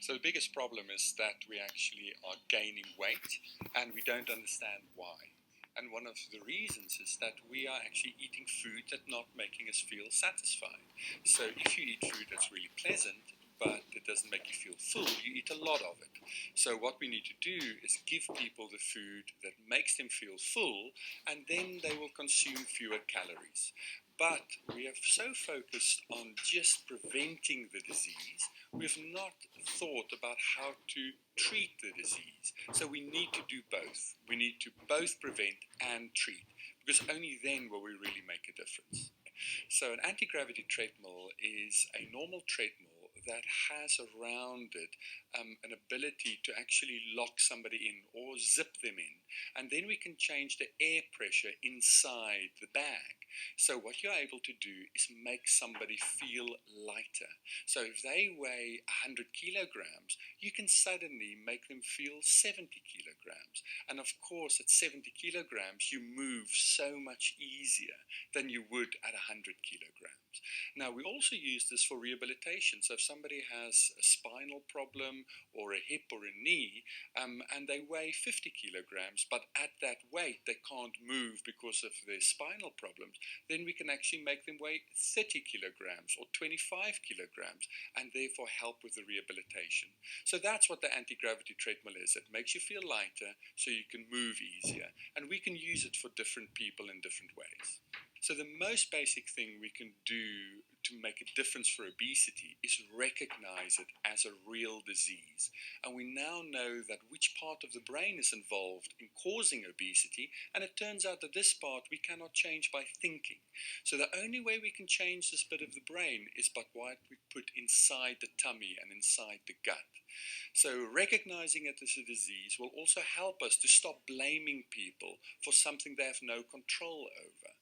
So the biggest problem is that we actually are gaining weight and we don't understand why. And one of the reasons is that we are actually eating food that's not making us feel satisfied. So if you eat food that's really pleasant, but it doesn't make you feel full, you eat a lot of it. So what we need to do is give people the food that makes them feel full, and then they will consume fewer calories. But we have so focused on just preventing the disease, we have not thought about how to treat the disease. So we need to do both. We need to both prevent and treat, because only then will we really make a difference. So an anti-gravity treadmill is a normal treadmill that has around it an ability to actually lock somebody in or zip them in. And then we can change the air pressure inside the bag. So what you're able to do is make somebody feel lighter. So if they weigh 100 kilograms, you can suddenly make them feel 70 kilograms. And of course, at 70 kilograms, you move so much easier than you would at 100 kilograms. Now, we also use this for rehabilitation. So if somebody has a spinal problem or a hip or a knee, and they weigh 50 kilograms, but at that weight they can't move because of their spinal problems, then we can actually make them weigh 30 kilograms or 25 kilograms and therefore help with the rehabilitation. So that's what the anti-gravity treadmill is. It makes you feel lighter so you can move easier. And we can use it for different people in different ways. So the most basic thing we can do to make a difference for obesity is recognize it as a real disease. And we now know that which part of the brain is involved in causing obesity, and it turns out that this part we cannot change by thinking. So the only way we can change this bit of the brain is by what we put inside the tummy and inside the gut. So recognizing it as a disease will also help us to stop blaming people for something they have no control over.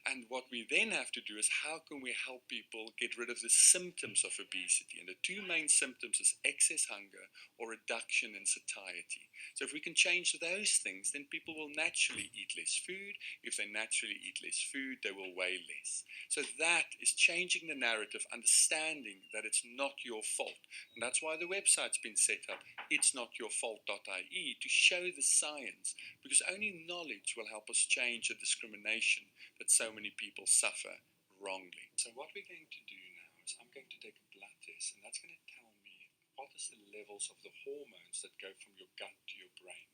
And what we then have to do is how can we help people get rid of the symptoms of obesity? And the two main symptoms is excess hunger or reduction in satiety. So if we can change those things, then people will naturally eat less food. If they naturally eat less food, they will weigh less. So that is changing the narrative, understanding that it's not your fault. And that's why the website's been set up, itsnotyourfault.ie, to show the science, because only knowledge will help us change the discrimination that so many people suffer wrongly. So what we're going to do now is I'm going to take a blood test, and that's going to tell me what is the levels of the hormones that go from your gut to your brain.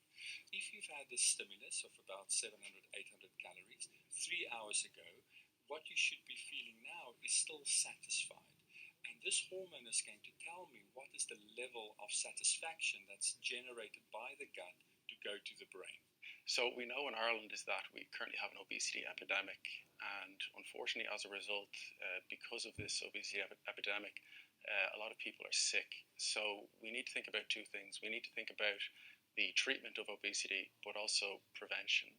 If you've had this stimulus of about 700, 800 calories 3 hours ago, what you should be feeling now is still satisfied. And this hormone is going to tell me what is the level of satisfaction that's generated by the gut to go to the brain. So what we know in Ireland is that we currently have an obesity epidemic, and unfortunately as a result, because of this obesity epidemic, a lot of people are sick. So we need to think about two things. We need to think about the treatment of obesity, but also prevention.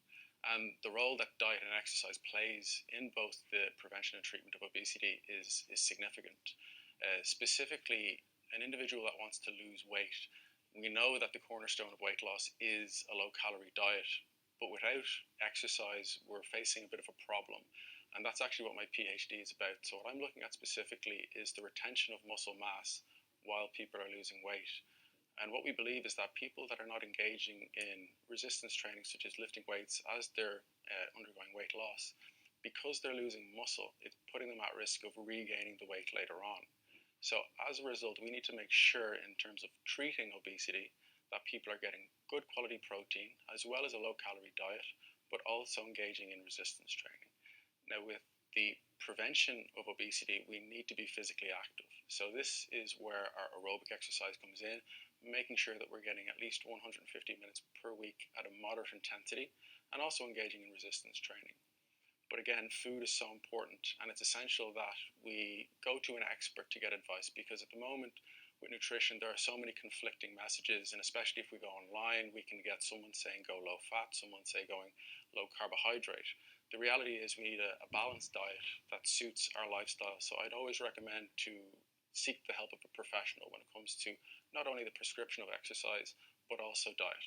And the role that diet and exercise plays in both the prevention and treatment of obesity is significant. Specifically, an individual that wants to lose weight, we know that the cornerstone of weight loss is a low-calorie diet, but without exercise, we're facing a bit of a problem. And that's actually what my PhD is about. So what I'm looking at specifically is the retention of muscle mass while people are losing weight. And what we believe is that people that are not engaging in resistance training, such as lifting weights, as they're undergoing weight loss, because they're losing muscle, it's putting them at risk of regaining the weight later on. So as a result, we need to make sure in terms of treating obesity that people are getting good quality protein as well as a low-calorie diet, but also engaging in resistance training. Now with the prevention of obesity, we need to be physically active. So this is where our aerobic exercise comes in, making sure that we're getting at least 150 minutes per week at a moderate intensity, and also engaging in resistance training. But again, food is so important, and it's essential that we go to an expert to get advice, because at the moment with nutrition, there are so many conflicting messages, and especially if we go online, we can get someone saying go low fat, someone say going low carbohydrate. The reality is we need a balanced diet that suits our lifestyle. So I'd always recommend to seek the help of a professional when it comes to not only the prescription of exercise, but also diet.